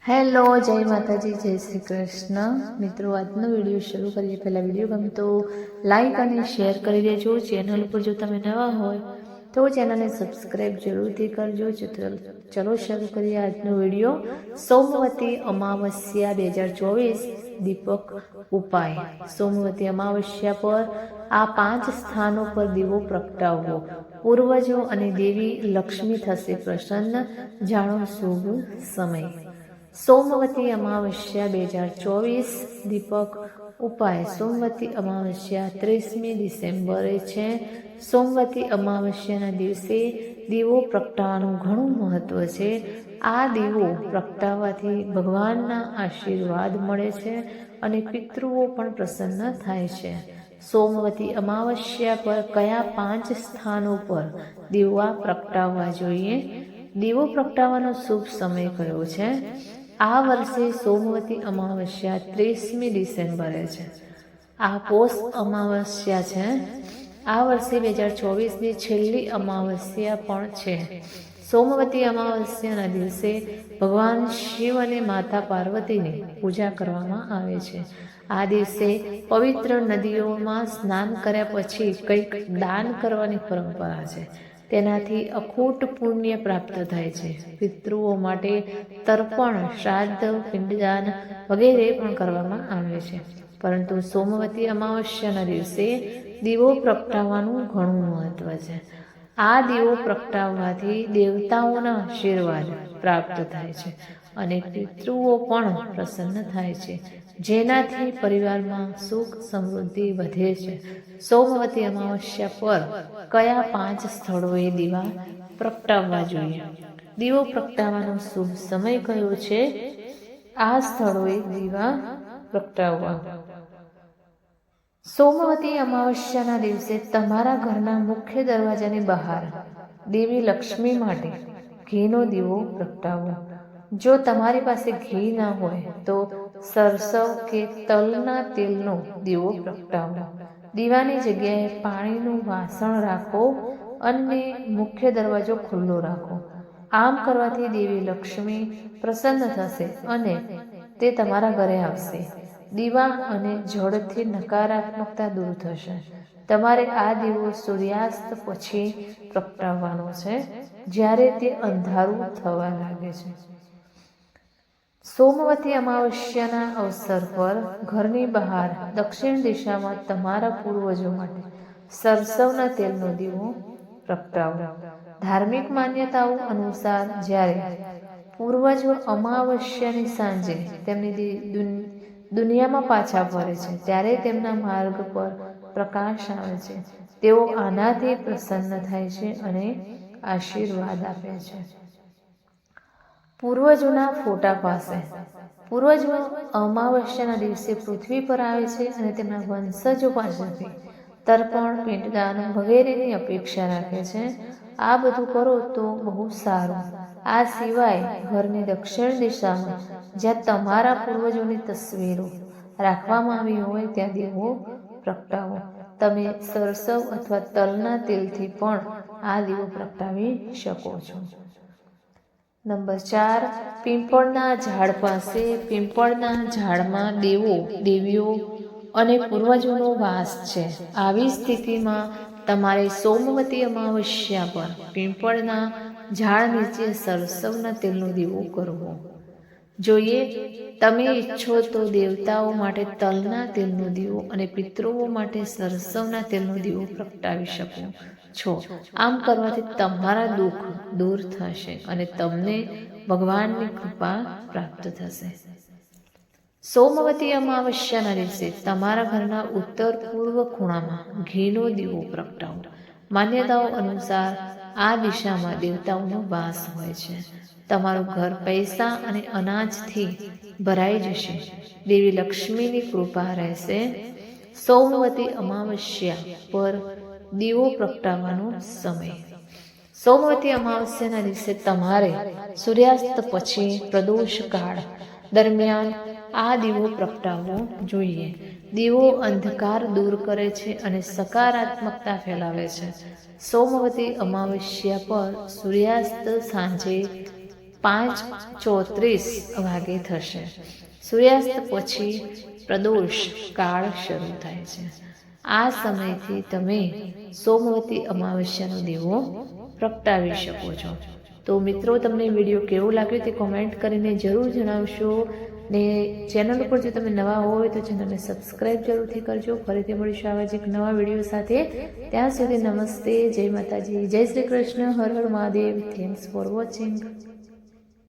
Hello, જય માતાજી, જય શ્રી કૃષ્ણ. મિત્રો, આજનો વિડીયો શરૂ કરીએ પહેલાં વિડીયો ગમે તો લાઈક અને શેર કરી દેજો. ચેનલ ઉપર જો તમે નવા હોય તો ચેનલને સબસ્ક્રાઈબ જરૂરથી કરજો. ચલો શરૂ કરીએ આજનો વિડીયો. સોમવતી અમાવસ્યા 2024 દીપક ઉપાય. સોમવતી અમાવસ્યા પર આ 5 સ્થાનો પર દીવો પ્રગટાવવો. પૂર્વજો અને દેવી લક્ષ્મી થશે પ્રસન્ન. જાણો શુભ સમય. સોમવતી અમાવસ્યા 2024 દીપક ઉપાય. સોમવતી અમાવસ્યા 30મી ડિસેમ્બરે છે. સોમવતી અમાવસ્યાના દિવસે દીવો પ્રગટાવવાનું ઘણું મહત્વ છે. આ દીવો પ્રગટાવવાથી ભગવાનના આશીર્વાદ મળે છે અને પિતૃઓ પણ પ્રસન્ન થાય છે. સોમવતી અમાવસ્યા પર કયા 5 સ્થાનો પર દીવા પ્રગટાવવા જોઈએ? દીવો પ્રગટાવવાનો શુભ સમય કયો છે? આ વર્ષે સોમવતી અમાવસ્યા 30મી ડિસેમ્બરે છે. આ પોષ અમાવસ્યા છે. આ વર્ષે 2024ની છેલ્લી અમાવસ્યા પણ છે. સોમવતી અમાવસ્યાના દિવસે ભગવાન શિવ અને માતા પાર્વતીની પૂજા કરવામાં આવે છે. આ દિવસે પવિત્ર નદીઓમાં સ્નાન કર્યા પછી કંઈક દાન કરવાની પરંપરા છે. તેનાથી અખૂટ પુણ્ય પ્રાપ્ત થાય છે. પિતૃઓ માટે તર્પણ, શ્રાદ્ધ, પિંડદાન વગેરે પણ કરવામાં આવે છે. પરંતુ સોમવતી અમાવસ્યાના દિવસે દીવો પ્રગટાવવાનું ઘણું મહત્વ છે. આ દીવો પ્રગટાવવાથી દેવતાઓના આશીર્વાદ પ્રાપ્ત થાય છે અને પિતૃઓ પણ પ્રસન્ન થાય છે, જેનાથી પરિવારમાં સુખ સમૃદ્ધિ વધે છે. સોમવતી અમાવસ્યા પર કયા 5 સ્થળોએ દીવા પ્રગટાવવા જોઈએ? દીવો પ્રગટાવવાનો શુભ સમય કયો છે? આ સ્થળોએ દીવા પ્રગટાવવા. સોમવતી અમાવસ્યાના દિવસે તમારા ઘરના મુખ્ય દરવાજાની બહાર દેવી લક્ષ્મી માટે ઘીનો દીવો પ્રગટાવો. જો તમારી પાસે ઘી ના હોય તો સરસવ કે તલના તેલનો દીવો પ્રગટાવો. દીવાની જગ્યાએ પાણીનું વાસણ રાખો અને મુખ્ય દરવાજો ખુલ્લો રાખો. આમ કરવાથી દેવી લક્ષ્મી પ્રસન્ન થશે અને તે તમારા ઘરે આવશે. દીવા અને જળથી નકારાત્મકતા દૂર થશે. તમારે આ દીવો સૂર્યાસ્ત પછી પ્રગટાવવાનો છે, જ્યારે તે અંધારું થવા લાગે છે. સોમવતી અમાવસ્યાના અવસર પર ઘરની બહાર દક્ષિણ દિશામાં તમારા પૂર્વજો માટે સરસવના તેલનો દીવો પ્રગટાવો. ધાર્મિક માન્યતાઓ અનુસાર જ્યારે પૂર્વજો અમાવસ્યાની સાંજે તેમની દુનિયામાં પાછા ફરે છે, ત્યારે તેમના માર્ગ પર પ્રકાશ આવે છે. તેઓ આનાથી પ્રસન્ન થાય છે અને આશીર્વાદ આપે છે. પૂર્વજોના ફોટા પાસે. પૂર્વજો અમાવસ્યાના દિવસે પૃથ્વી પર આવે છે અને તેમના વંશજો પાસેથી તર્પણ, પિંડદાન વગેરેની અપેક્ષા રાખે છે. આ બધું કરો તો બહુ સારું. આ સિવાય ઘરની દક્ષિણ દિશામાં જ્યાં તમારા પૂર્વજોની તસવીરો રાખવામાં આવી હોય ત્યાં દીવો પ્રગટાવો. તમે સરસવ અથવા તલના તેલથી પણ આ દીવો પ્રગટાવી શકો છો. નંબર 4, પીપળના ઝાડ પાસે. પીપળના ઝાડમાં દેવીઓ અને પૂર્વજોનો વાસ છે. આવી સ્થિતિમાં તમારે સોમવતી અમાવસ્યા પર પીપળના ઝાડ નીચે સરસવના તેલનો દીવો કરવો જોઈએ. તમે ઈચ્છો તો દેવતાઓ માટે તલના તેલનો દીવો અને પિતૃઓ માટે સરસવના તેલનો દીવો પ્રગટાવી શકો છો. આમ કરવાથી તમારા દુઃખ દૂર થશે અને તમને ભગવાનની કૃપા પ્રાપ્ત થશે. સોમવતી અમાવસ્યાના દિવસે તમારા ઘરના ઉત્તર પૂર્વ ખૂણામાં ઘીનો દીવો પ્રગટાવો. માન્યતાઓ અનુસાર આ દિશામાં દેવતાઓનો વાસ હોય છે. તમારું ઘર પૈસા અને અનાજથી ભરાઈ જશે. દેવી લક્ષ્મીની કૃપા રહેશે. સોમવતી અમાવસ્યા પર દીવો પ્રગટાવવાનો સમય. સોમવતી અમાવસ્યાના દિવસે તમારે સૂર્યાસ્ત પછી પ્રદોષ કાળ દરમિયાન આ દીવો પ્રગટાવવો જોઈએ. દીવો અંધકાર દૂર કરે છે અને સકારાત્મકતા ફેલાવે છે. સોમવતી અમાવસ્યા પર સૂર્યાસ્ત સાંજે 5:34 વાગે થશે. સૂર્યાસ્ત પછી પ્રદોષ કાળ શરૂ થાય છે. આ સમયથી તમે સોમવતી અમાવસ્યાનો દીવો પ્રગટાવી શકો છો. તો મિત્રો, તમને વિડીયો કેવો લાગ્યો તે કોમેન્ટ કરીને જરૂર જણાવશો. ને ચેનલ ઉપર જો તમે નવા હોય તો ચેનલને સબસ્ક્રાઈબ જરૂરથી કરજો. ફરીથી મળીશું આવા જ એક નવા વિડીયો સાથે. ત્યાં સુધી નમસ્તે, જય માતાજી, જય શ્રી કૃષ્ણ, હર હર મહાદેવ. Thanks for watching.